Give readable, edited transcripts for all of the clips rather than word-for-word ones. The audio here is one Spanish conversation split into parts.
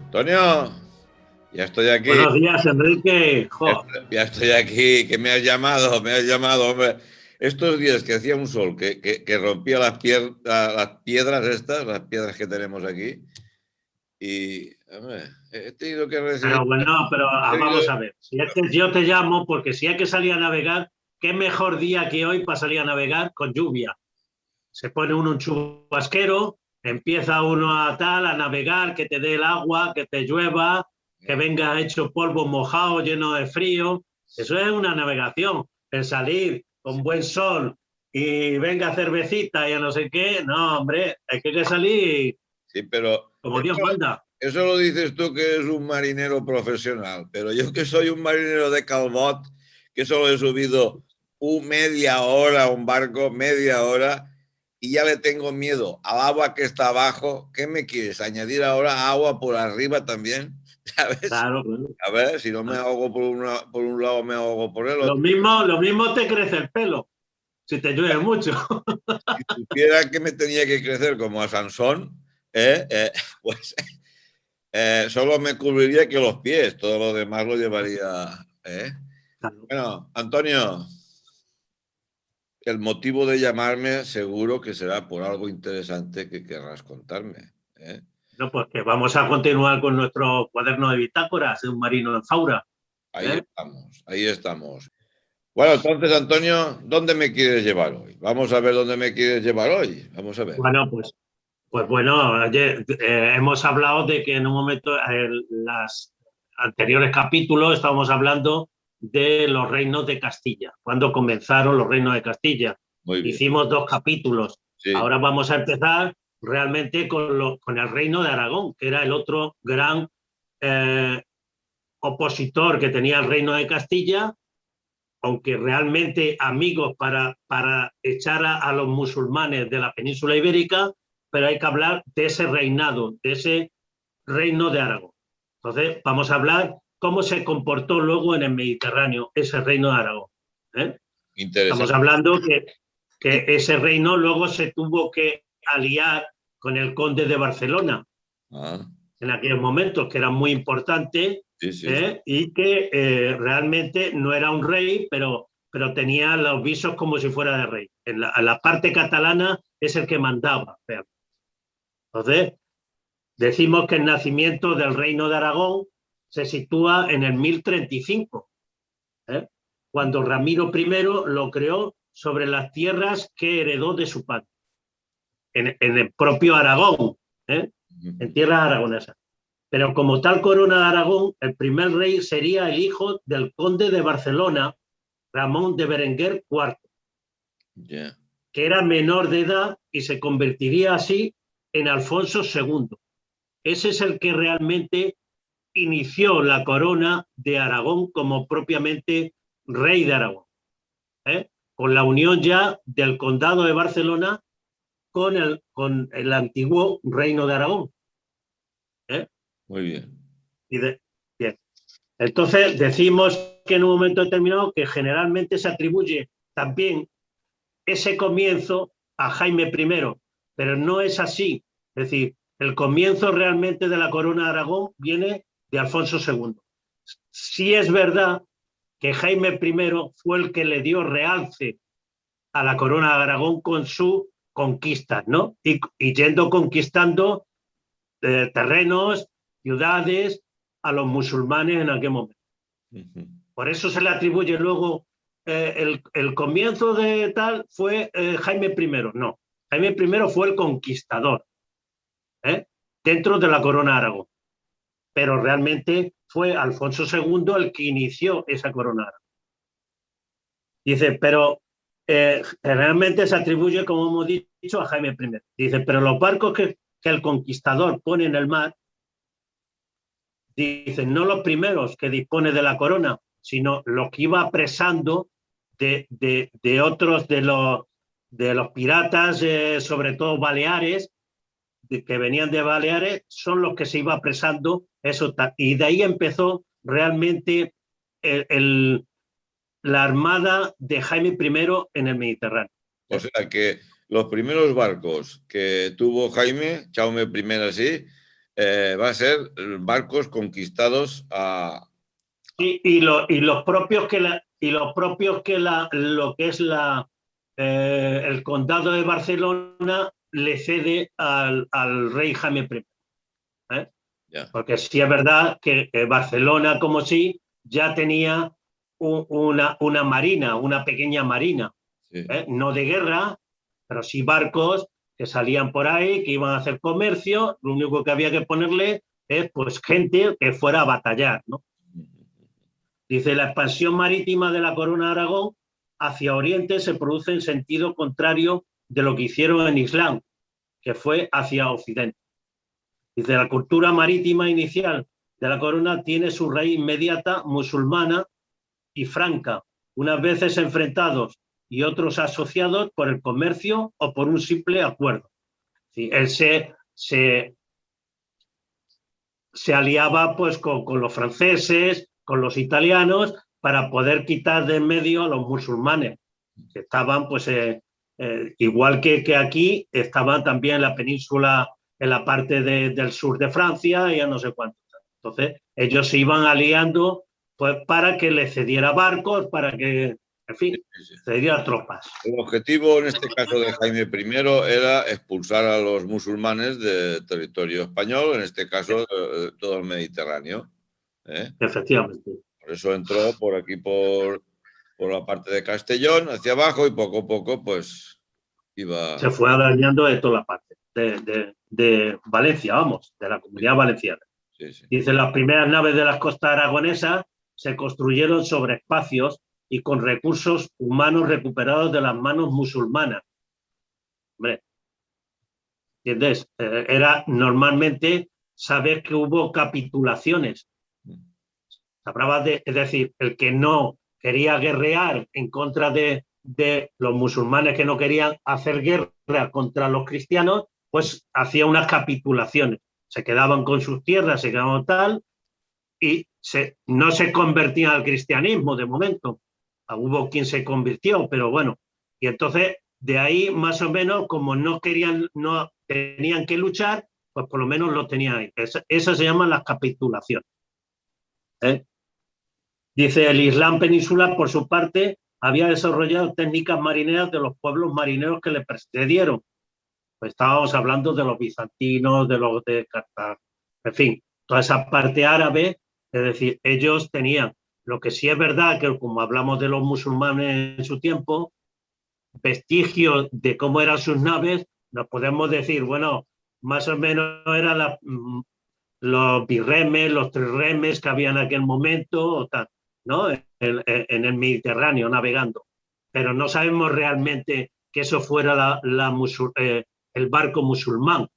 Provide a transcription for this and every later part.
Antonio, ya estoy aquí. Buenos días, Enrique. Ya estoy aquí, que me has llamado, hombre. Estos días que hacía un sol, que rompía las piedras estas, las piedras que tenemos aquí, y, hombre, he tenido que recibir... Pero vamos a ver. Si es que yo te llamo porque si hay que salir a navegar, qué mejor día que hoy para salir a navegar con lluvia. Se pone uno un chubasquero, empieza uno a navegar, que te dé el agua, que te llueva, que venga hecho polvo mojado, lleno de frío. Eso es una navegación. El salir con buen sol y venga cervecita y a no sé qué, no, hombre, hay que salir Sí, pero como Dios manda. Eso lo dices tú, que eres un marinero profesional, pero yo, que soy un marinero de Calbot, que solo he subido media hora a un barco, media hora, y ya le tengo miedo al agua que está abajo. ¿Qué me quieres? ¿Añadir ahora agua por arriba también? ¿Sabes? Claro. A ver, si no me ahogo por un lado, me ahogo por el otro. Lo mismo te crece el pelo, si te llueve mucho. Si supiera que me tenía que crecer como a Sansón, pues solo me cubriría que los pies, todo lo demás lo llevaría. Claro. Bueno, Antonio, el motivo de llamarme seguro que será por algo interesante que querrás contarme. No, pues que vamos a continuar con nuestro cuaderno de bitácoras de un marino en Faura. Ahí estamos, ahí estamos. Bueno, entonces, Antonio, ¿dónde me quieres llevar hoy? Vamos a ver dónde me quieres llevar hoy. Vamos a ver. Bueno, pues bueno, ayer, hemos hablado de que en un momento, en los anteriores capítulos, estábamos hablando de los reinos de Castilla, cuando comenzaron los reinos de Castilla. Muy bien. Hicimos 2 capítulos. Sí. Ahora vamos a empezar realmente con el reino de Aragón, que era el otro gran opositor que tenía el reino de Castilla, aunque realmente amigos para echar a los musulmanes de la península ibérica, pero hay que hablar de ese reinado, de ese reino de Aragón. Entonces, vamos a hablar cómo se comportó luego en el Mediterráneo ese reino de Aragón. Estamos hablando que ese reino luego se tuvo que aliar con el conde de Barcelona en aquellos momentos, que era muy importante. Y que realmente no era un rey, pero tenía los visos como si fuera de rey. En la parte catalana es el que mandaba. Entonces, decimos que el nacimiento del reino de Aragón se sitúa en el 1035, cuando Ramiro I lo creó sobre las tierras que heredó de su padre, en el propio Aragón, en tierras aragonesas. Pero como tal corona de Aragón, el primer rey sería el hijo del conde de Barcelona, Ramón de Berenguer IV, que era menor de edad y se convertiría así en Alfonso II. Ese es el que realmente inició la corona de Aragón como propiamente rey de Aragón, con la unión ya del condado de Barcelona con el antiguo reino de Aragón. Muy bien. Bien. Entonces, decimos que en un momento determinado que generalmente se atribuye también ese comienzo a Jaime I, pero no es así. Es decir, el comienzo realmente de la corona de Aragón viene de Alfonso II. Sí es verdad que Jaime I fue el que le dio realce a la corona de Aragón con sus conquistas, ¿no? Y yendo conquistando terrenos, ciudades, a los musulmanes en aquel momento. Por eso se le atribuye luego el comienzo de tal fue Jaime I. No, Jaime I fue el conquistador dentro de la corona de Aragón, pero realmente fue Alfonso II el que inició esa corona de Aragón. Dice, pero realmente se atribuye, como hemos dicho, a Jaime I. Dice, pero los barcos que el conquistador pone en el mar, dicen, no los primeros que dispone de la corona, sino los que iba apresando de otros de los piratas, sobre todo baleares, que venían de Baleares son los que se iba apresando, y de ahí empezó realmente la armada de Jaime I en el Mediterráneo. O sea que los primeros barcos que tuvo Jaime, Jaume I así, va a ser barcos conquistados a... Y los propios lo que es el condado de Barcelona le cede al rey Jaime I. Porque sí es verdad que Barcelona como sí ya tenía una marina, una pequeña marina, Sí. No de guerra, pero sí barcos que salían por ahí, que iban a hacer comercio. Lo único que había que ponerle es pues gente que fuera a batallar, ¿no? Dice, la expansión marítima de la Corona de Aragón hacia Oriente se produce en sentido contrario de lo que hicieron en Islam, que fue hacia Occidente. Dice, la cultura marítima inicial de la Corona tiene su raíz inmediata musulmana y franca, unas veces enfrentados y otros asociados por el comercio o por un simple acuerdo. Sí, él se aliaba pues con los franceses, con los italianos, para poder quitar de en medio a los musulmanes, que estaban pues igual que aquí, estaban también en la península, en la parte del sur de Francia, y ya no sé cuánto. Entonces ellos se iban aliando pues para que les cediera barcos, para que, en fin, cediera tropas. El objetivo en este caso de Jaime I era expulsar a los musulmanes del territorio español, en este caso todo el Mediterráneo. Efectivamente. Por eso entró por aquí, por la parte de Castellón, hacia abajo, y poco a poco pues iba... Se fue dañando de toda la parte de Valencia, vamos, de la Comunidad Valenciana. Sí, sí. Dice, las primeras naves de las costas aragonesas se construyeron sobre espacios y con recursos humanos recuperados de las manos musulmanas. Hombre, ¿entiendes? Era normalmente, sabes que hubo capitulaciones. Es decir, el que no quería guerrear en contra de los musulmanes, que no querían hacer guerra contra los cristianos, pues hacía unas capitulaciones. Se quedaban con sus tierras, se quedaban tal, y no se convertían al cristianismo de momento. Hubo quien se convirtió, pero bueno. Y entonces, de ahí más o menos, como no tenían que luchar, pues por lo menos lo tenían ahí. Esas se llaman las capitulaciones. Dice, el Islam peninsular, por su parte, había desarrollado técnicas marineras de los pueblos marineros que le precedieron. Pues estábamos hablando de los bizantinos, de los de Cartago, en fin, toda esa parte árabe. Es decir, ellos tenían, lo que sí es verdad, que como hablamos de los musulmanes en su tiempo, vestigios de cómo eran sus naves, nos podemos decir, bueno, más o menos eran los birremes, los trirremes que había en aquel momento, o tal, ¿no? En el Mediterráneo navegando. Pero no sabemos realmente que eso fuera el barco musulmán,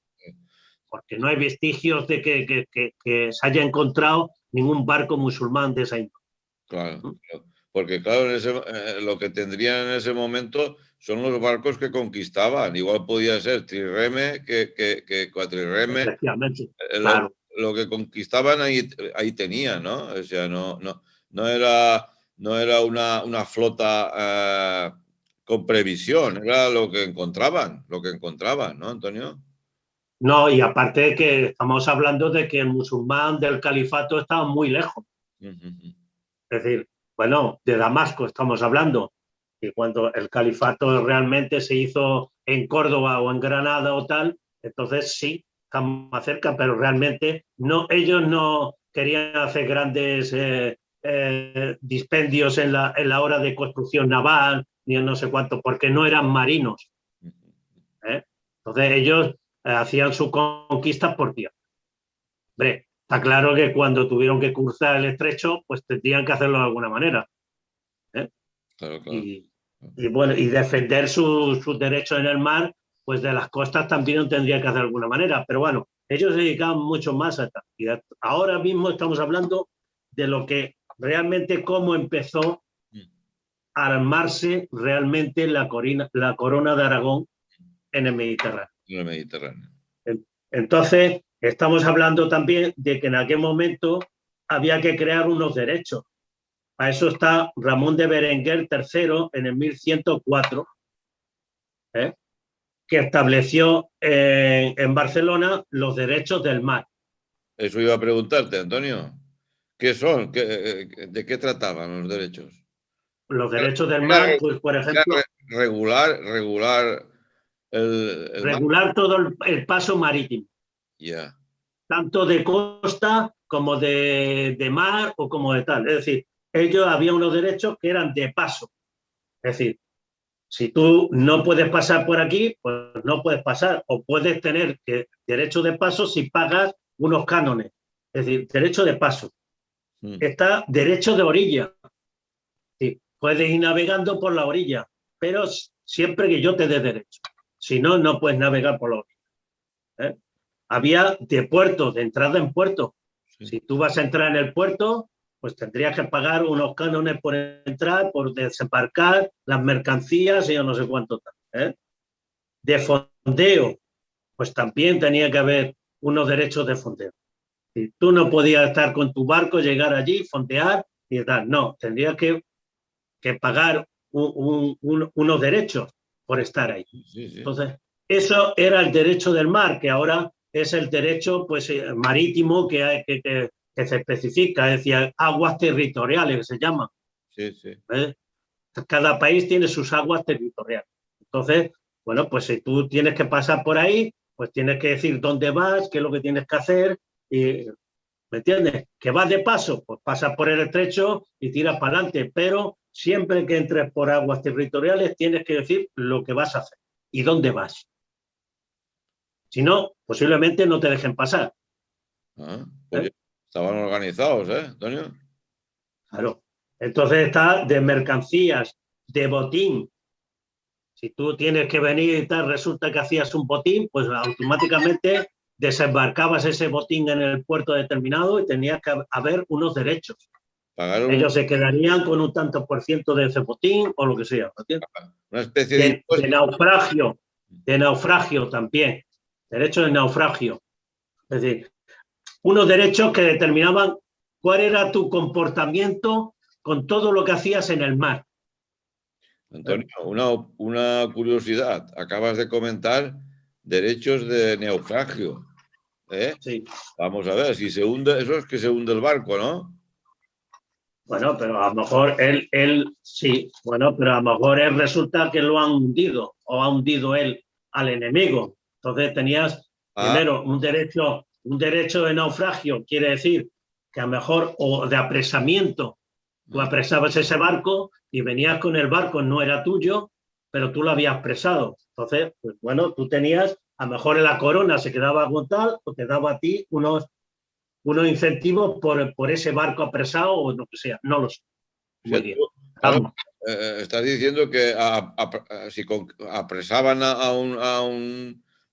porque no hay vestigios de que se haya encontrado ningún barco musulmán de esa índole. Claro, porque claro, lo que tendrían en ese momento son los barcos que conquistaban. Igual podía ser trirreme que cuatrirreme. Efectivamente, claro. Lo que conquistaban ahí tenían, ¿no? O sea, no era una flota con previsión, era lo que encontraban, ¿no, Antonio? No, y aparte de que estamos hablando de que el musulmán del califato estaba muy lejos. Es decir, bueno, de Damasco estamos hablando, y cuando el califato realmente se hizo en Córdoba o en Granada o tal, entonces sí, estamos más cerca, pero realmente no, ellos no querían hacer grandes dispendios en la hora de construcción naval, ni en no sé cuánto, porque no eran marinos. Entonces ellos hacían su conquista por tierra. Hombre, está claro que cuando tuvieron que cruzar el estrecho, pues tendrían que hacerlo de alguna manera. Claro. Y bueno, y defender sus derechos en el mar, pues de las costas también tendría que hacer de alguna manera. Pero bueno, ellos se dedicaban mucho más a tal. Y ahora mismo estamos hablando de lo que realmente, cómo empezó a armarse realmente la corona de Aragón en el Mediterráneo. En el Mediterráneo. Entonces, estamos hablando también de que en aquel momento había que crear unos derechos. Para eso está Ramón de Berenguer III en el 1104, que estableció en Barcelona los derechos del mar. Eso iba a preguntarte, Antonio. ¿Qué son? ¿De qué trataban los derechos? Los derechos del mar, pues por ejemplo... Regular el mar. Regular todo el paso marítimo. Yeah. Tanto de costa como de mar o como de tal. Es decir, ellos había unos derechos que eran de paso. Es decir, si tú no puedes pasar por aquí, pues no puedes pasar. O puedes tener derecho de paso si pagas unos cánones. Es decir, derecho de paso. Está derecho de orilla. Sí, puedes ir navegando por la orilla, pero siempre que yo te dé derecho. Si no, no puedes navegar por la orilla. Había de puerto, de entrada en puerto. Sí. Si tú vas a entrar en el puerto, pues tendrías que pagar unos cánones por entrar, por desembarcar las mercancías y yo no sé cuánto. De fondeo, pues también tenía que haber unos derechos de fondeo. Si tú no podías estar con tu barco, llegar allí, fondear y tal. No, tendrías que pagar unos derechos por estar ahí. Sí, sí. Entonces, eso era el derecho del mar, que ahora es el derecho pues, marítimo que se especifica, es decir, aguas territoriales que se llaman. Sí, sí. Cada país tiene sus aguas territoriales. Entonces, bueno, pues si tú tienes que pasar por ahí, pues tienes que decir dónde vas, qué es lo que tienes que hacer, y, ¿me entiendes? Que vas de paso, pues pasas por el estrecho y tiras para adelante, pero siempre que entres por aguas territoriales tienes que decir lo que vas a hacer y dónde vas. Si no, posiblemente no te dejen pasar. Pues estaban organizados, Antonio? Claro. Entonces está de mercancías, de botín. Si tú tienes que venir y tal, resulta que hacías un botín, pues automáticamente desembarcabas ese botín en el puerto determinado y tenías que haber unos derechos. Ellos se quedarían con un tanto por ciento de ese botín o lo que sea. ¿Entiendes? Una especie de naufragio. De naufragio también. Derecho de naufragio. Es decir, unos derechos que determinaban cuál era tu comportamiento con todo lo que hacías en el mar. Antonio, una curiosidad. Acabas de comentar derechos de naufragio. Sí. Vamos a ver, si se hunde, eso es que se hunde el barco, ¿no? Bueno, pero a lo mejor él sí, bueno, pero a lo mejor él resulta que lo han hundido o ha hundido él al enemigo. Entonces tenías primero un derecho de naufragio, quiere decir que a lo mejor, o de apresamiento, tú apresabas ese barco y venías con el barco, no era tuyo, pero tú lo habías apresado. Entonces, pues bueno, tú tenías, a lo mejor en la corona se quedaba con tal o te daba a ti unos incentivos por ese barco apresado o lo que sea, no lo sé. Muy bien. Claro, estás diciendo que si apresaban a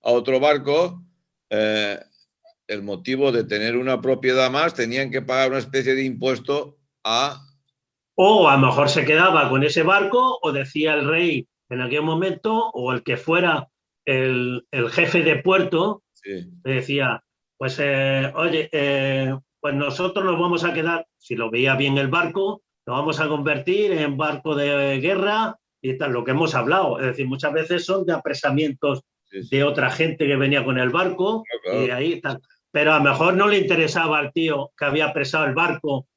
otro barco, el motivo de tener una propiedad más, tenían que pagar una especie de impuesto a... O a lo mejor se quedaba con ese barco o decía el rey en aquel momento o el que fuera el jefe de puerto, sí. Le decía, pues oye, pues nosotros nos vamos a quedar, si lo veía bien el barco, lo vamos a convertir en barco de guerra y tal, lo que hemos hablado. Es decir, muchas veces son de apresamientos de otra gente que venía con el barco y ahí tal. Pero a lo mejor no le interesaba al tío que había apresado el barco,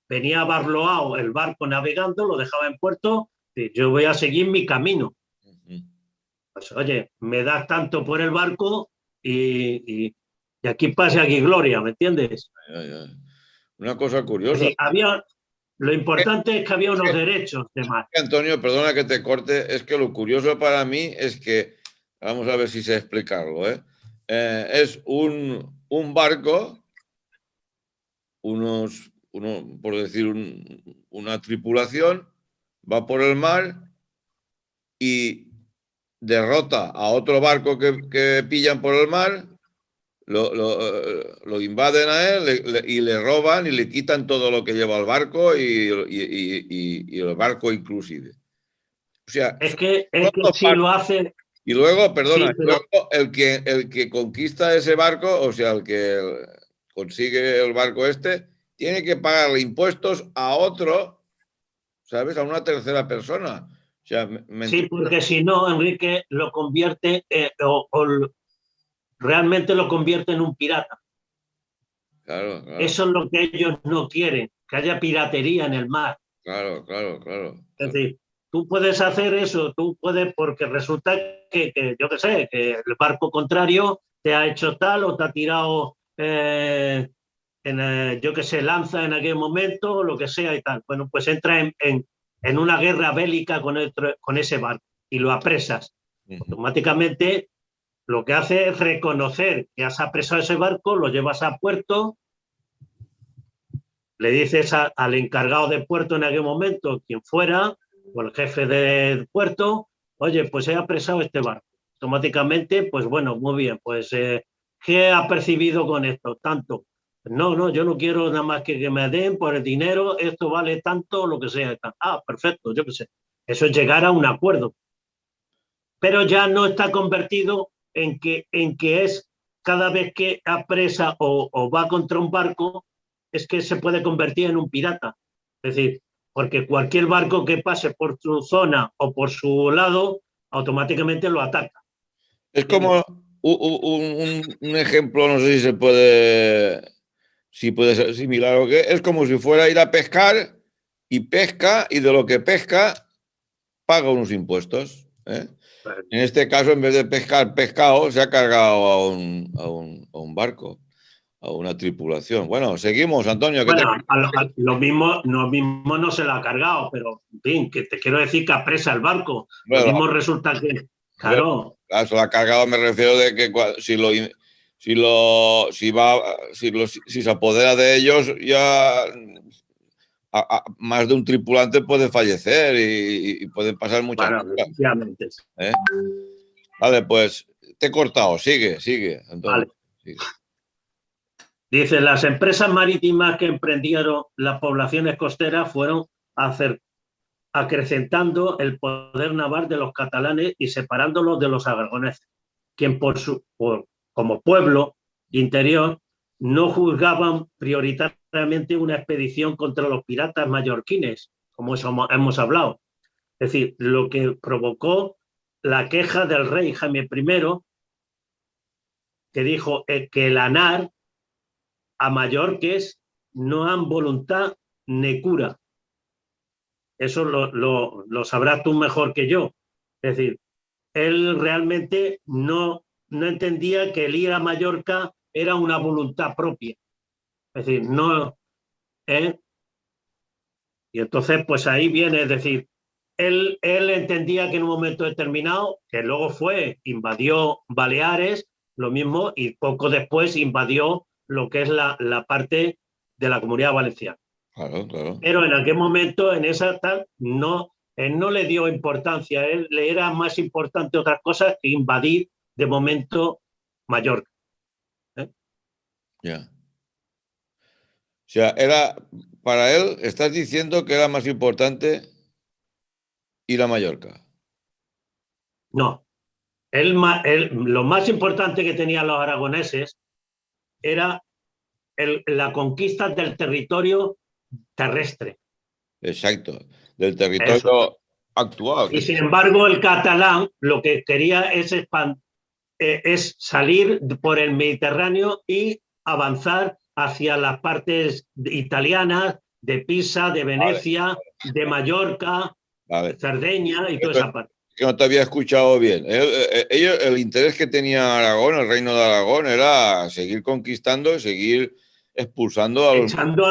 venía a Barloao el barco navegando, lo dejaba en puerto y yo voy a seguir mi camino. Pues oye, me das tanto por el barco y aquí pasa, aquí gloria, ¿me entiendes? Una cosa curiosa. Sí, lo importante es que había unos derechos de mar. Antonio, perdona que te corte, es que lo curioso para mí es que, vamos a ver si sé explicarlo, es un barco, por decir, una tripulación, va por el mar y derrota a otro barco que pillan por el mar, lo invaden a él y le roban y le quitan todo lo que lleva el barco y el barco inclusive. O sea, es que si lo hacen, Y luego, perdona, Sí, pero luego el que conquista ese barco, o sea, el que consigue el barco este, tiene que pagarle impuestos a otro, ¿sabes? A una tercera persona. O sea, ¿me sí, entiendes? porque si no, Enrique lo convierte realmente lo convierte en un pirata. Claro, claro, Eso es lo que ellos no quieren, que haya piratería en el mar. claro, claro, claro, Es claro. decir, tú puedes hacer eso, tú puedes, porque resulta yo qué sé, que el barco contrario te ha hecho tal o te ha tirado, yo qué sé, lanza en aquel momento, o lo que sea y tal. Bueno, pues entra en una guerra bélica con ese barco y lo apresas. Ujú. Automáticamente lo que hace es reconocer que has apresado ese barco, lo llevas a puerto, le dices al encargado de puerto en aquel momento, quien fuera, o el jefe del puerto, oye, pues he apresado este barco. Automáticamente, pues bueno, muy bien, pues ¿qué ha percibido con esto? Tanto. No, no, yo no quiero nada más que me den por el dinero, esto vale tanto, lo que sea. Ah, perfecto, yo qué sé. Eso es llegar a un acuerdo. Pero ya no está convertido en que es cada vez que apresa o va contra un barco, es que se puede convertir en un pirata. Es decir, porque cualquier barco que pase por su zona o por su lado, automáticamente lo ataca. Es ¿Entiendes? como un ejemplo, no sé si puede ser similar o qué, es como si fuera a ir a pescar y pesca y de lo que pesca paga unos impuestos, ¿eh? En este caso, en vez de pescar pescado, se ha cargado a un barco, a una tripulación. Bueno, seguimos, Antonio. Bueno, lo mismo no se lo ha cargado, pero en fin, que te quiero decir que apresa el barco. Lo Bueno, mismo resulta que, bueno, claro, se lo ha cargado, me refiero de que si se apodera de ellos, ya más de un tripulante puede fallecer y pueden pasar muchas bueno, cosas, efectivamente. ¿eh? Vale, pues te he cortado. Sigue, Antonio. Vale. Sigue. Dice, las empresas marítimas que emprendieron las poblaciones costeras fueron acrecentando el poder naval de los catalanes y separándolos de los aragoneses, quien como pueblo interior no juzgaban prioritariamente una expedición contra los piratas mallorquines, como hemos hablado. Es decir, lo que provocó la queja del rey Jaime I, que dijo que el anar a mallorques no han voluntad ni cura. Eso lo sabrás tú mejor que yo. Es decir, él realmente no entendía que el ir a Mallorca era una voluntad propia. Es decir, no. ¿eh? Y entonces, pues ahí viene, es decir, él entendía que en un momento determinado, que luego invadió Baleares, lo mismo, y poco después invadió lo que es la parte de la Comunidad Valenciana. Claro, claro. Pero en aquel momento, en esa tal, no, él no le dio importancia, él le era más importante otras cosas que invadir de momento Mallorca. ¿eh? Ya. O sea, para él, estás diciendo que era más importante ir a Mallorca. No, lo más importante que tenían los aragoneses era la conquista del territorio terrestre. Exacto. Del Eso. territorio actual. Y sin embargo, el catalán lo que quería es salir por el Mediterráneo y avanzar hacia las partes italianas de Pisa, de Vale, Venecia, de Mallorca, vale. Cerdeña y toda esa parte. Que no te había escuchado bien. El interés que tenía Aragón, el reino de Aragón, era seguir conquistando, seguir expulsando a los Echando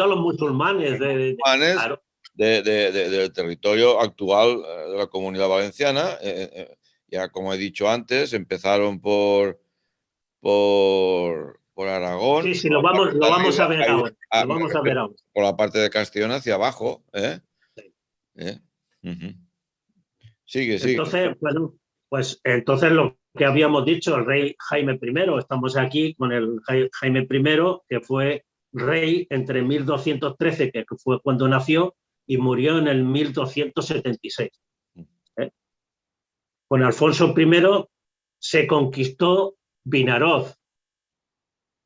a los musulmanes. musulmanes Claro. del territorio actual de la Comunidad Valenciana. Ya como he dicho antes, empezaron por Sí, Aragón, sí, por la parte lo de vamos arriba, a ver ahora. Lo vamos a ver ahora. por la parte de Castellón hacia abajo. ¿Eh? Sí. ¿Eh? Uh-huh. Sigue. Entonces, bueno, pues entonces lo que habíamos dicho, el rey Jaime I, estamos aquí con el Jaime I, que fue rey entre 1213, que fue cuando nació, y murió en el 1276. ¿eh? Con Alfonso I se conquistó Vinaroz,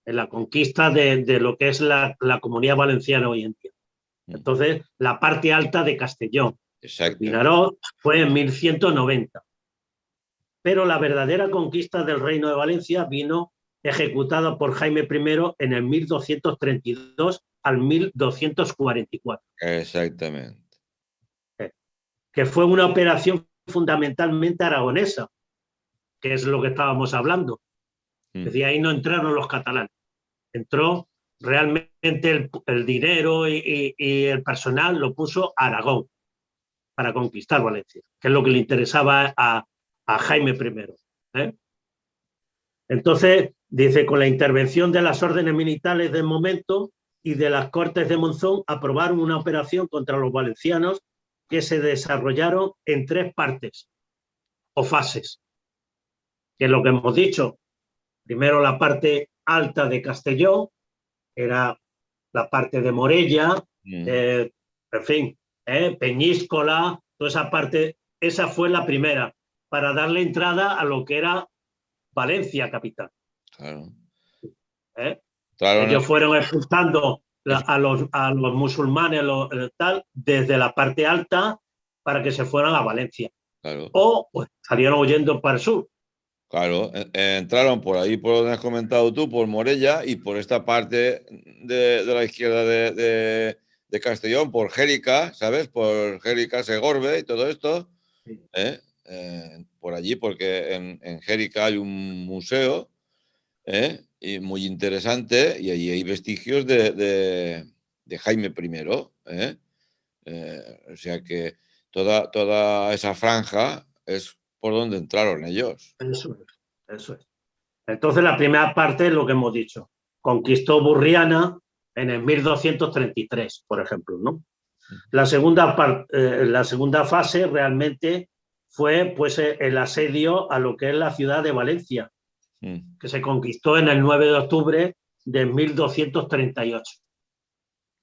en la conquista de lo que es la Comunidad Valenciana hoy en día. Entonces, la parte alta de Castellón. Vinaroz fue en 1190. Pero la verdadera conquista del Reino de Valencia vino ejecutada por Jaime I en el 1232 al 1244. Exactamente. Que fue una operación fundamentalmente aragonesa, que es lo que estábamos hablando. Es decir, ahí no entraron los catalanes. Entró realmente el dinero y el personal lo puso Aragón para conquistar Valencia, que es lo que le interesaba a Jaime I. Entonces, dice, con la intervención de las órdenes militares del momento y de las Cortes de Monzón, aprobaron una operación contra los valencianos que se desarrollaron en 3 partes o fases, que es lo que hemos dicho. Primero la parte alta de Castellón, era la parte de Morella, en fin, Peñíscola, toda esa parte, esa fue la primera, para darle entrada a lo que era Valencia capital. Claro. Claro, ellos fueron expulsando a los musulmanes tal, desde la parte alta para que se fueran a Valencia. Claro. O pues, salieron huyendo para el sur. Claro, entraron por ahí, por donde has comentado tú, por Morella y por esta parte de la izquierda de Castellón, por Jérica, ¿sabes? Por Jérica, Segorbe y todo esto. Sí. Por allí, porque en Jérica hay un museo y muy interesante y allí hay vestigios de Jaime I. O sea que toda esa franja es por donde entraron ellos. Eso es. Entonces, la primera parte es lo que hemos dicho. Conquistó Burriana en el 1233, por ejemplo, ¿no? La segunda fase realmente fue pues, el asedio a lo que es la ciudad de Valencia, que se conquistó en el 9 de octubre de 1238.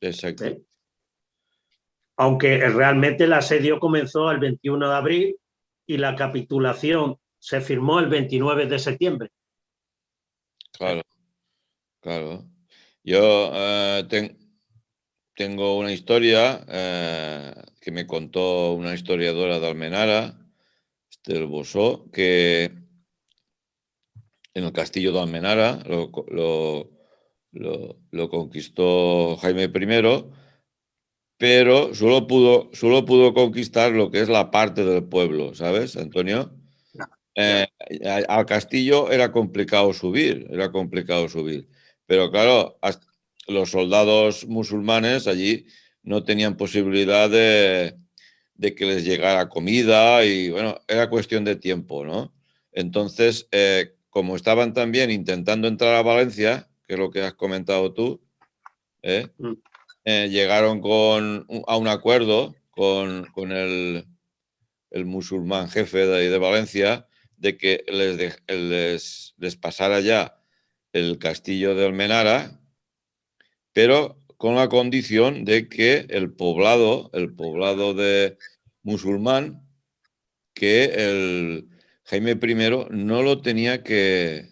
Exacto. Aunque realmente el asedio comenzó el 21 de abril y la capitulación se firmó el 29 de septiembre. Claro, claro. Yo tengo una historia que me contó una historiadora de Almenara, Esther Bosó, que en el castillo de Almenara lo conquistó Jaime I, pero solo pudo conquistar lo que es la parte del pueblo, ¿sabes, Antonio? Al castillo era complicado subir, pero claro, los soldados musulmanes allí no tenían posibilidad de que les llegara comida y bueno, era cuestión de tiempo, ¿no? Entonces, como estaban también intentando entrar a Valencia, que es lo que has comentado tú, llegaron a un acuerdo con el musulmán jefe de ahí de Valencia de que les pasara ya el castillo de Almenara, pero con la condición de que el poblado de musulmán, que el Jaime I no lo tenía que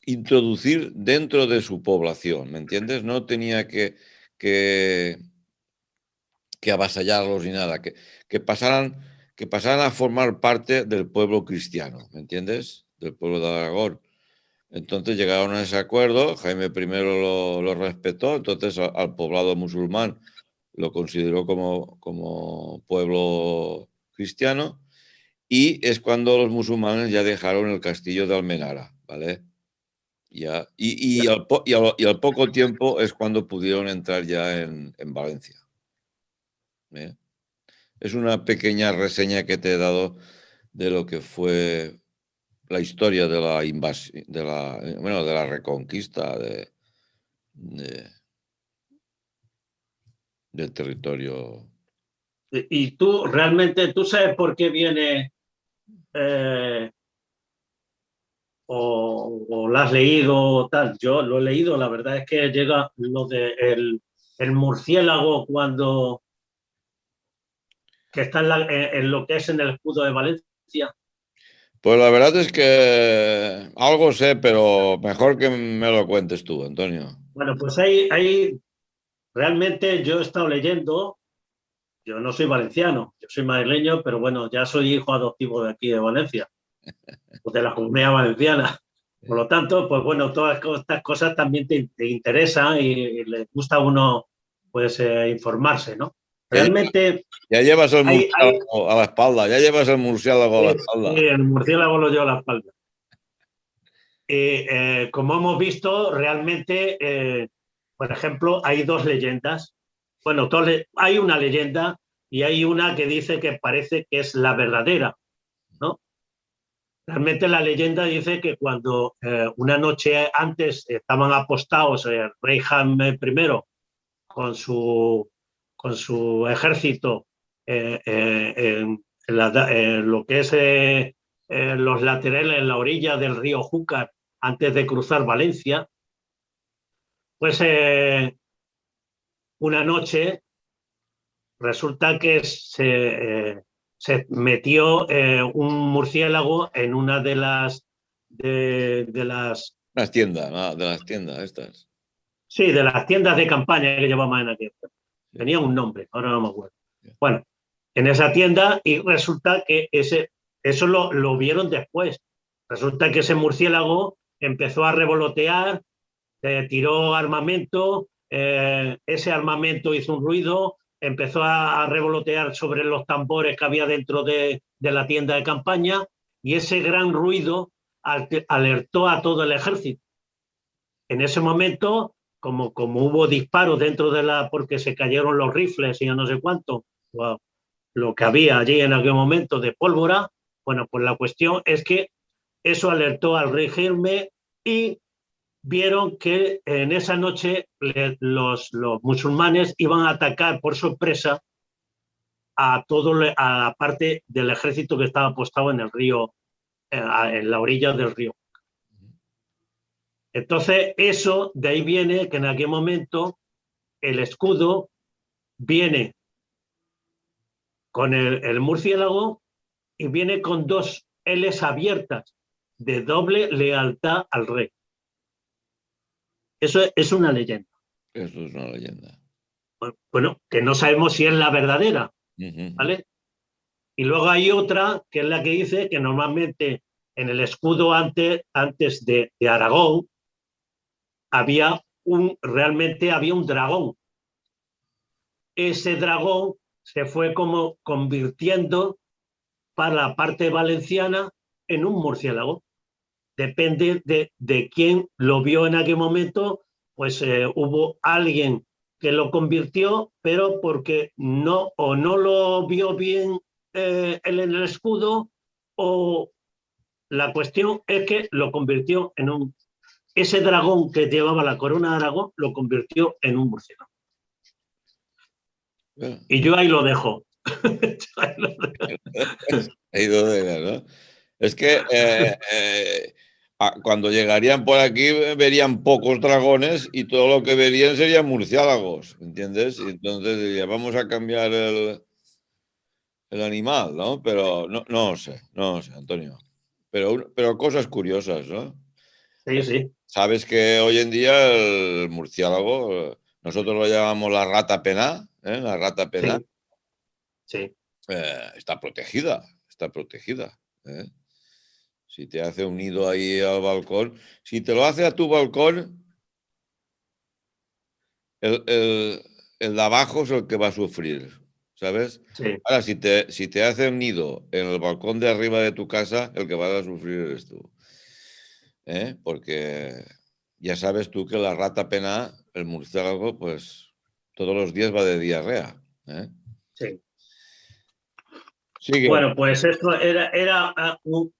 introducir dentro de su población, ¿me entiendes? No tenía que avasallarlos ni nada, que pasaran a formar parte del pueblo cristiano, ¿me entiendes? Del pueblo de Aragón. Entonces llegaron a ese acuerdo, Jaime I lo respetó, entonces al poblado musulmán lo consideró como pueblo cristiano y es cuando los musulmanes ya dejaron el castillo de Almenara, ¿vale? Ya, y al poco tiempo es cuando pudieron entrar ya en Valencia. Es una pequeña reseña que te he dado de lo que fue la historia de la invasión, de la reconquista del territorio. Y tú realmente, ¿tú sabes por qué viene o lo has leído o tal? Yo lo he leído, la verdad es que llega lo de el murciélago que está en lo que es en el escudo de Valencia. Valencia? Pues la verdad es que algo sé, pero mejor que me lo cuentes tú, Antonio. Bueno, pues ahí realmente yo he estado leyendo, yo no soy valenciano, yo soy madrileño, pero bueno, ya soy hijo adoptivo de aquí de Valencia, o de la Comunidad Valenciana. Por lo tanto, pues bueno, todas estas cosas también te interesan y le gusta a uno pues informarse, ¿no? Ya, Realmente ya llevas el hay murciélago a la espalda, ya llevas el murciélago a la sí, espalda. el murciélago lo lleva a la espalda. Como hemos visto, realmente, por ejemplo, hay dos leyendas. Bueno, hay una leyenda y hay una que dice que parece que es la verdadera, ¿no? Realmente la leyenda dice que cuando una noche antes estaban apostados el rey Jaime I con con su ejército lo que es los laterales en la orilla del río Júcar antes de cruzar Valencia, pues una noche resulta que se metió un murciélago en una de las Las tiendas, ¿no? De las tiendas estas. sí, de las tiendas de campaña que llevaban en aquel tiempo. Sí. Tenía un nombre, ahora no me acuerdo. Bueno, en esa tienda y resulta que eso lo vieron después. Resulta que ese murciélago empezó a revolotear, tiró armamento, ese armamento hizo un ruido, empezó a revolotear sobre los tambores que había dentro de la tienda de campaña y ese gran ruido alertó a todo el ejército. En ese momento, como hubo disparos dentro porque se cayeron los rifles y yo no sé cuánto, lo que había allí en aquel momento de pólvora, bueno, pues la cuestión es que eso alertó al rey Jaime y vieron que en esa noche los musulmanes iban a atacar por sorpresa a la parte del ejército que estaba apostado en el río, en la orilla del río. Entonces, eso de ahí viene que en aquel momento el escudo viene con el murciélago y viene con dos L's abiertas de doble lealtad al rey. Eso es una leyenda. Eso es una leyenda. Bueno, que no sabemos si es la verdadera, Uh-huh. ¿vale? Y luego hay otra que es la que dice que normalmente en el escudo antes de Aragón realmente había un dragón. Ese dragón se fue como convirtiendo para la parte valenciana en un murciélago. Depende de quién lo vio en aquel momento, pues hubo alguien que lo convirtió, pero porque no lo vio bien en el escudo, o la cuestión es que lo convirtió en ese dragón que llevaba la corona de Aragón, lo convirtió en un murciélago. Bueno, Y yo ahí lo dejo. ahí lo dejas, ¿no? Es que cuando llegarían por aquí verían pocos dragones y todo lo que verían serían murciélagos, ¿entiendes? Y entonces diría, vamos a cambiar el animal, ¿no? Pero no sé, Antonio. Pero cosas curiosas, ¿no? Sí, sí. Sabes que hoy en día el murciélago, nosotros lo llamamos la rata pená, ¿eh? La rata pená, Sí, sí. está protegida, ¿eh? Si te hace un nido ahí al balcón, si te lo hace a tu balcón, el, el de abajo es el que va a sufrir, ¿sabes? Sí. Ahora, si te hace un nido en el balcón de arriba de tu casa, el que va a sufrir eres tú, ¿eh? Porque ya sabes tú que la rata pená, el murciélago, pues todos los días va de diarrea, ¿eh? Sí. Sigue, Bueno, pues esto era una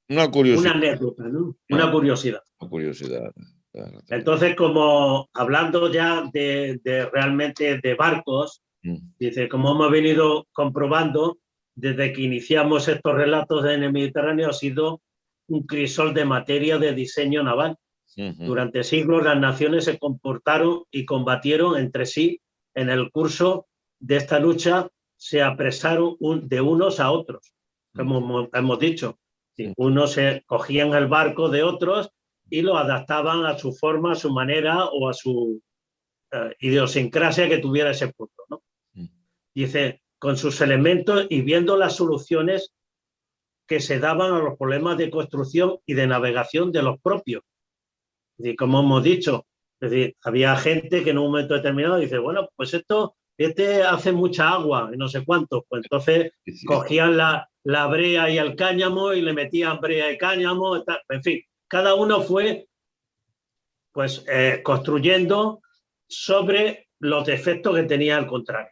una curiosidad, anécdota, ¿no? ¿no? Una curiosidad. Una curiosidad. La rata pená. Entonces, como hablando ya de realmente de barcos, Mm. dice, como hemos venido comprobando desde que iniciamos estos relatos en el Mediterráneo, ha sido un crisol de materia de diseño naval. Ujú. Durante siglos las naciones se comportaron y combatieron entre sí. En el curso de esta lucha se apresaron de unos a otros. como hemos dicho. Sí. Unos se cogían el barco de otros y lo adaptaban a su forma, a su manera o a su idiosincrasia que tuviera ese puerto, ¿no? Dice, con sus elementos y viendo las soluciones que se daban a los problemas de construcción y de navegación de los propios. Y como hemos dicho, es decir, había gente que en un momento determinado dice, bueno, pues este hace mucha agua y no sé cuánto. Pues entonces cogían la brea y el cáñamo y le metían brea y cáñamo. En fin, cada uno fue pues construyendo sobre los defectos que tenía al contrario.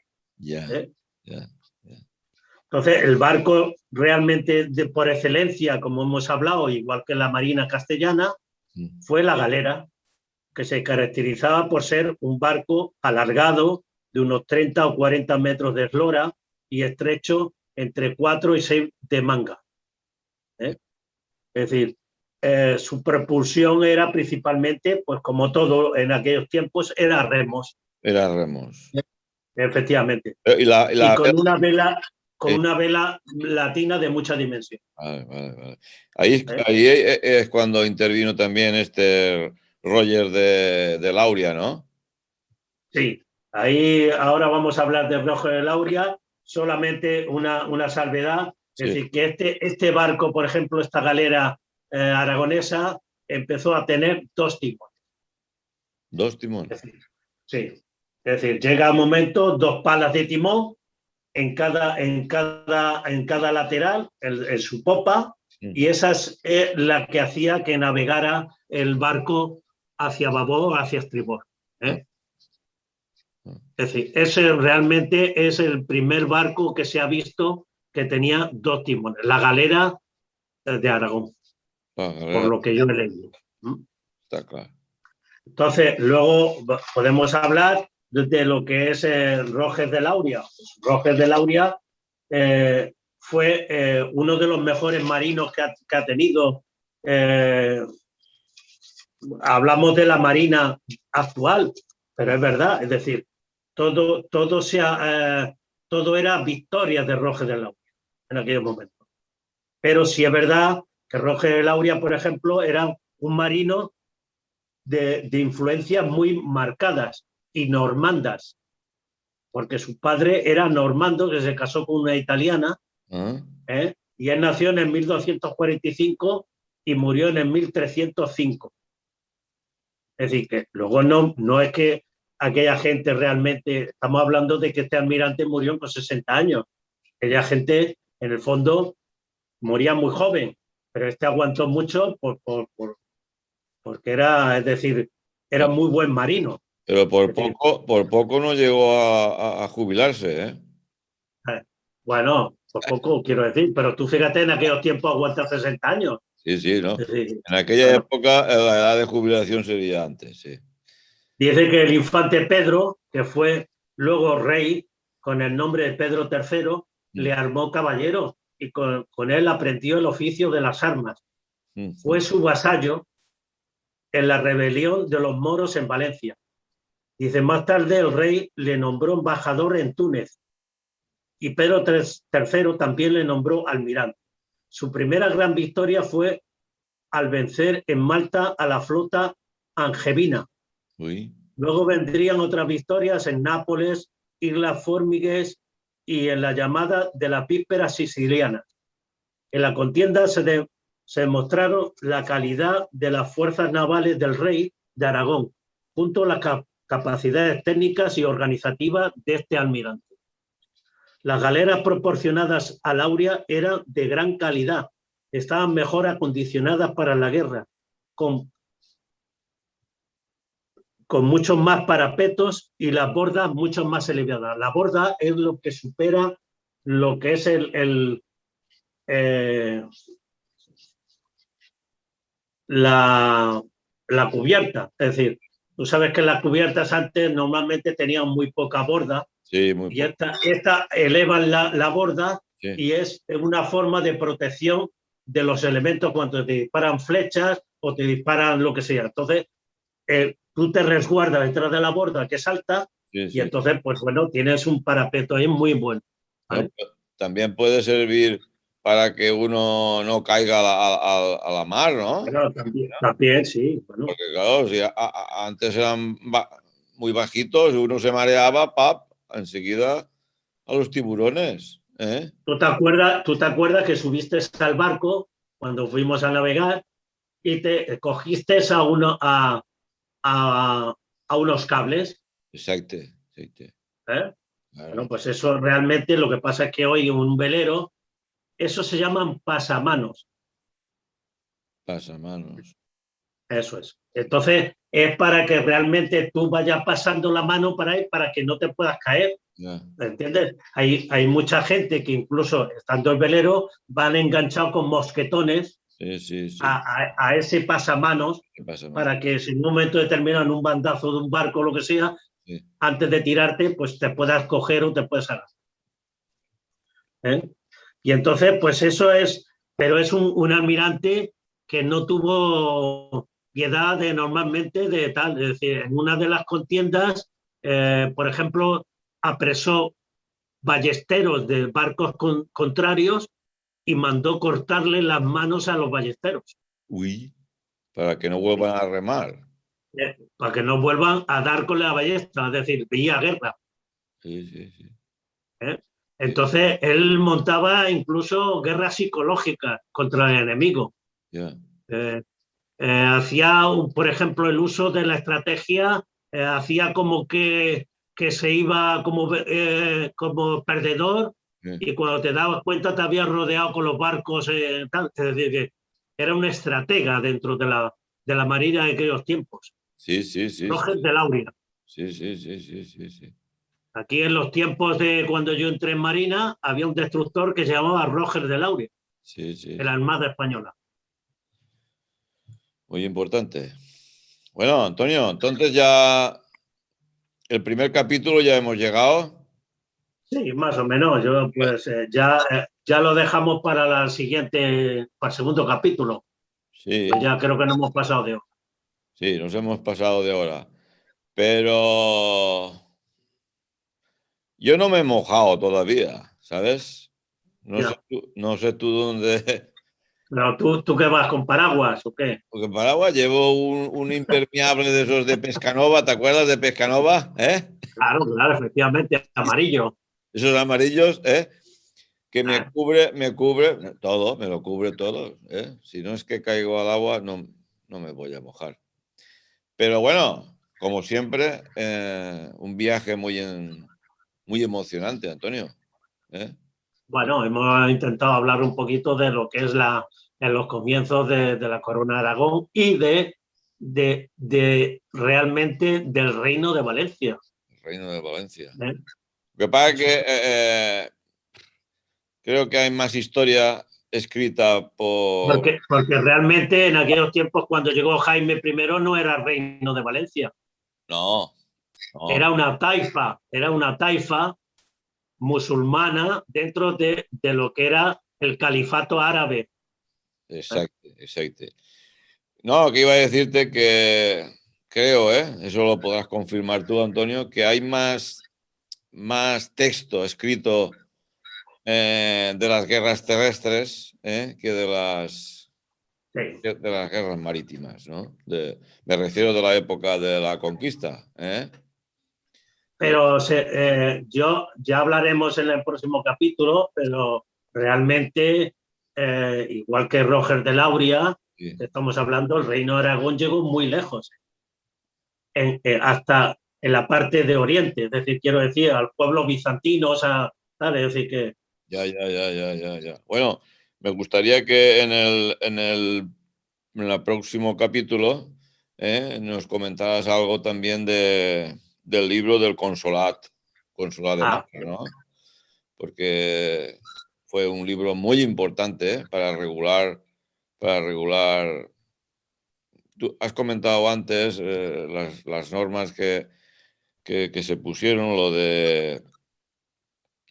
Entonces, el barco realmente por excelencia, como hemos hablado, igual que la Marina castellana, fue la galera, que se caracterizaba por ser un barco alargado de unos 30 o 40 metros de eslora y estrecho entre 4 y 6 de manga. Es decir, su propulsión era principalmente, pues como todo en aquellos tiempos, era remos. Era remos. Efectivamente. Y con una vela latina de mucha dimensión. Vale. Ahí es cuando intervino también Roger de Lauria, ¿no? Sí, ahí ahora vamos a hablar de Roger de Lauria, solamente una salvedad, es decir, que este barco, por ejemplo, esta galera aragonesa, empezó a tener 2 timones. 2 timones. Sí, es decir, llega un momento, 2 palas de timón en cada lateral, en su popa, y esa es la que hacía que navegara el barco hacia babor o hacia estribor. Es decir, ese realmente es el primer barco que se ha visto que tenía 2 timones, la galera de Aragón, por lo que yo he leído. Está claro. Entonces, luego podemos hablar de lo que es Roger de Lauria. Pues Roger de Lauria fue uno de los mejores marinos que ha tenido. Hablamos de la marina actual, pero es verdad, es decir, todo era victoria de Roger de Lauria en aquellos momentos. Pero sí es verdad que Roger de Lauria, por ejemplo, era un marino de influencias muy marcadas y normandas, porque su padre era normando, que se casó con una italiana, y él nació en el 1245 y murió en el 1305. Es decir, que luego no es que aquella gente realmente, estamos hablando de que este almirante murió con 60 años. Aquella gente, en el fondo, moría muy joven, pero este aguantó mucho porque era, es decir, era muy buen marino. Pero por poco no llegó a jubilarse, ¿eh? Bueno, por poco quiero decir, pero tú fíjate, en aquellos tiempos aguanta 60 años. Sí, ¿no? Es decir, en aquella época la edad de jubilación sería antes, sí. Dice que el infante Pedro, que fue luego rey con el nombre de Pedro III, le armó caballero y con él aprendió el oficio de las armas. Fue su vasallo en la rebelión de los moros en Valencia. Dice, más tarde el rey le nombró embajador en Túnez y Pedro III también le nombró almirante. Su primera gran victoria fue al vencer en Malta a la flota angevina. Luego vendrían otras victorias en Nápoles, Islas Formigues y en la llamada de las vísperas sicilianas. En la contienda se demostraron la calidad de las fuerzas navales del rey de Aragón, junto a las capacidades técnicas y organizativas de este almirante. Las galeras proporcionadas a Lauria eran de gran calidad, estaban mejor acondicionadas para la guerra, con muchos más parapetos y las bordas mucho más elevadas. La borda es lo que supera lo que es la cubierta. Es decir, tú sabes que las cubiertas antes normalmente tenían muy poca borda, y esta elevan la borda, y es una forma de protección de los elementos cuando te disparan flechas o te disparan lo que sea. Entonces, tú te resguardas detrás de la borda que es alta, y entonces, pues bueno, tienes un parapeto ahí muy bueno. ¿Vale? También puede servir para que uno no caiga a la mar, ¿no? Bueno, también, sí. Bueno. Porque claro, si antes eran muy bajitos, uno se mareaba, enseguida a los tiburones. ¿Eh? Tú te acuerdas que subiste al barco cuando fuimos a navegar y te cogiste a unos cables? Exacto. ¿Eh? Bueno, Claro. pues eso realmente lo que pasa es que hoy un velero, eso se llaman pasamanos. Pasamanos. Eso es. Entonces, es para que realmente tú vayas pasando la mano para ahí para que no te puedas caer. Ya. ¿Entiendes? Hay mucha gente que incluso estando el velero van enganchados con mosquetones Sí. a ese pasamanos ¿Qué pasa, para que si en un momento determinado en un bandazo de un barco o lo que sea, sí. antes de tirarte, pues te puedas coger o te puedas agarrar. ¿Eh? Y entonces, pues eso es, pero es un almirante que no tuvo piedad de normalmente de tal, es decir, en una de las contiendas, por ejemplo, apresó ballesteros de barcos contrarios y mandó cortarle las manos a los ballesteros. Uy, para que no vuelvan a remar. Para que no vuelvan a dar con la ballesta, es decir, veía guerra. Sí. ¿Eh? Entonces, él montaba incluso guerras psicológicas contra el enemigo. Ya. Eh, hacía, por ejemplo, el uso de la estrategia, hacía como que se iba como perdedor Sí, y cuando te dabas cuenta te habías rodeado con los barcos. Tal. Es decir, que era un estratega dentro de la marina de aquellos tiempos. sí. Roger de Lauria. Sí. Aquí en los tiempos de cuando yo entré en Marina había un destructor que se llamaba Roger de Lauria, Sí. en la Armada Española. Muy importante. Bueno, Antonio, entonces ya el primer capítulo ya hemos llegado. Sí, más o menos. Yo pues ya lo dejamos para la siguiente, para el segundo capítulo. Sí, Pues ya creo que no hemos pasado de hoy. sí, nos hemos pasado de hora. Pero yo no me he mojado todavía, ¿sabes? Ya. No sé tú dónde. Pero tú qué vas con paraguas o qué? Porque en Paraguay llevo un impermeable de esos de Pescanova, ¿te acuerdas de Pescanova? ¿Eh? Claro, efectivamente, amarillo. Esos amarillos, ¿eh? Que Ah, me cubre todo, me lo cubre todo, ¿eh? Si no es que caigo al agua, no me voy a mojar. Pero bueno, como siempre, un viaje muy emocionante, Antonio. ¿Eh? bueno, hemos intentado hablar un poquito de lo que es en los comienzos de la Corona de Aragón y de realmente del Reino de Valencia. El Reino de Valencia. ¿Eh? Lo que pasa es que creo que hay más historia escrita por... Porque realmente en aquellos tiempos, cuando llegó Jaime I, no era Reino de Valencia, No, no, era una taifa musulmana dentro de lo que era el califato árabe. ¿Eh? exacto. No, que iba a decirte que creo, eso lo podrás confirmar tú, Antonio, que hay más texto escrito de las guerras terrestres que Sí. de las guerras marítimas, ¿no? Me refiero de la época de la conquista, ¿eh? Pero ya hablaremos en el próximo capítulo, pero realmente, igual que Roger de Lauria, Sí. estamos hablando, el reino de Aragón llegó muy lejos, hasta en la parte de Oriente, es decir, quiero decir, al pueblo bizantino, o sea, ¿sabes? Es decir, que Ya. Bueno, me gustaría que en el próximo capítulo nos comentaras algo también del libro del Consolat de Mar, ¿no? Porque fue un libro muy importante para regular. Tú has comentado antes las normas que se pusieron, lo de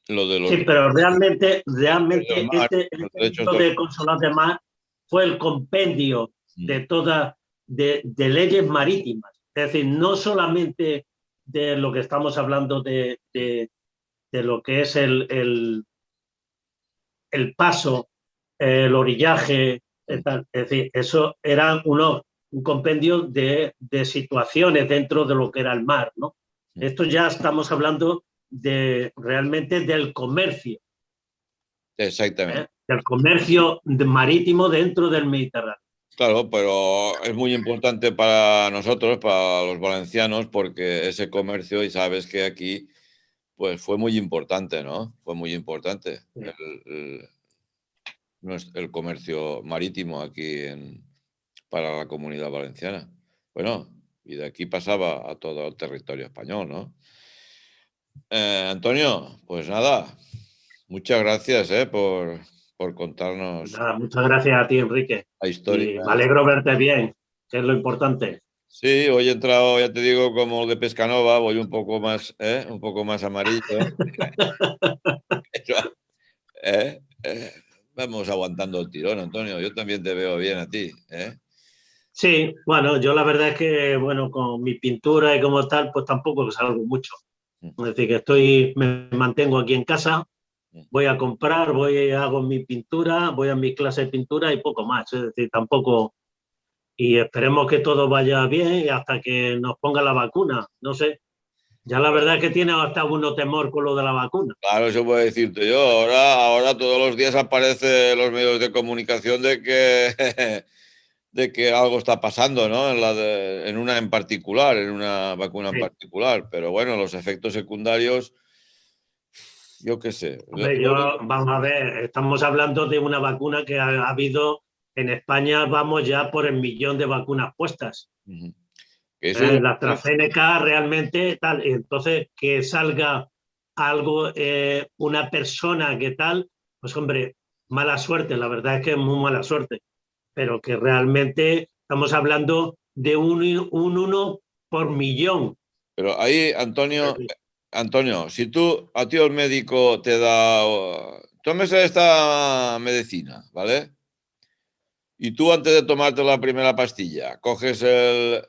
los sí, pero derechos del realmente mar, los este derechos libro del de Consolat de Mar fue el compendio mar. de todas, de leyes marítimas. Es decir, no solamente de lo que estamos hablando de lo que es el paso el orillaje, tal. Es decir, eso era un compendio de situaciones dentro de lo que era el mar, ¿no? Esto ya estamos hablando realmente del comercio. Exactamente. Del comercio marítimo dentro del Mediterráneo. Claro, pero es muy importante para nosotros, para los valencianos, porque ese comercio, y sabes que aquí, pues fue muy importante, ¿no? Fue muy importante Sí. el comercio marítimo aquí para la Comunidad Valenciana. Bueno, y de aquí pasaba a todo el territorio español, ¿no? Antonio, pues nada, muchas gracias por contarnos Nada, muchas gracias a ti, Enrique. la historia. Y me alegro verte bien, que es lo importante. Sí, hoy he entrado, ya te digo, como de Pescanova, voy un poco más amarillo. Pero, vamos aguantando el tirón, Antonio. Yo también te veo bien a ti, ¿eh? Sí, bueno, yo la verdad es que, bueno, con mi pintura y como tal, pues tampoco salgo mucho. Es decir, que me mantengo aquí en casa, voy a comprar, hago mi pintura, voy a mi clase de pintura y poco más. Es decir, tampoco. Y esperemos que todo vaya bien y hasta que nos ponga la vacuna. No sé. Ya la verdad es que tiene hasta uno temor con lo de la vacuna. Claro, eso puedo decirte yo. Ahora todos los días aparece en los medios de comunicación de que, de que algo está pasando, ¿no? En una en particular, en una vacuna en Sí. particular. Pero bueno, los efectos secundarios, yo qué sé. Hombre, vamos a ver, estamos hablando de una vacuna que ha habido en España, vamos ya por el 1.000.000 de vacunas puestas. Ujú. Que eso La AstraZeneca realmente tal, entonces que salga algo, una persona que tal, pues hombre, mala suerte, la verdad es que es muy mala suerte, pero que realmente estamos hablando de un 1 por millón. Pero ahí, Antonio, si a ti el médico te da, tómese esta medicina, ¿vale? Y tú antes de tomarte la primera pastilla, coges el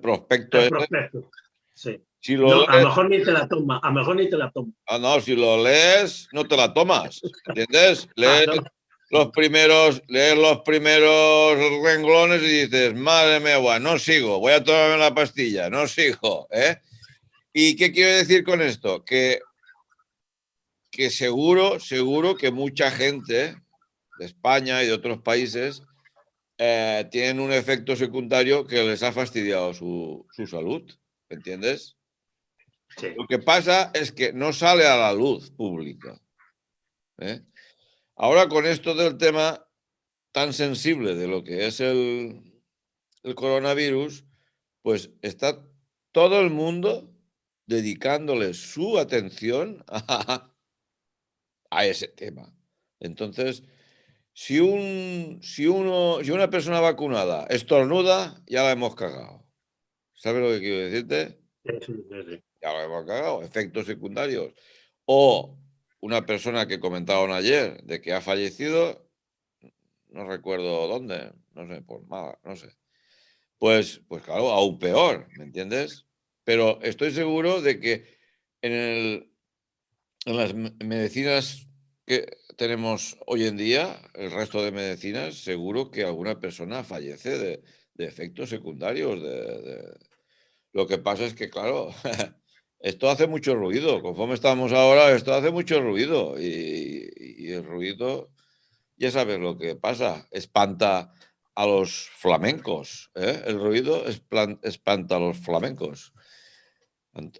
prospecto El ese, prospecto, sí. si lo No, a lo lees, mejor ni te la toma, a lo mejor ni te la toma. no, si lo lees, no te la tomas, ¿entiendes? Claro, Lees los primeros renglones y dices, madre mía, no sigo, voy a tomarme la pastilla, no sigo, ¿eh? ¿Y qué quiero decir con esto? Que seguro que mucha gente de España y de otros países tienen un efecto secundario que les ha fastidiado su salud, ¿entiendes? sí. Lo que pasa es que no sale a la luz pública, ¿eh? Ahora con esto del tema tan sensible de lo que es el coronavirus, pues está todo el mundo dedicándole su atención a ese tema. Entonces, si una persona vacunada estornuda, ya la hemos cagado. ¿Sabes lo que quiero decirte? Sí, sí, sí. Ya la hemos cagado. Efectos secundarios. O una persona que comentaban ayer de que ha fallecido, no recuerdo dónde, no sé, por Málaga, no sé. Pues claro, aún peor, ¿me entiendes? Pero estoy seguro de que en las medicinas que tenemos hoy en día, el resto de medicinas, seguro que alguna persona fallece de efectos secundarios. Lo que pasa es que, claro, esto hace mucho ruido. Conforme estamos ahora, esto hace mucho ruido. Y el ruido, ya sabes lo que pasa, espanta a los flamencos, ¿eh? El ruido espanta a los flamencos.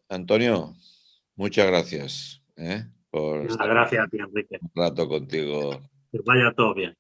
Antonio, muchas gracias, por Muchas estar gracias a ti, Enrique. un rato contigo. Que vaya todo bien.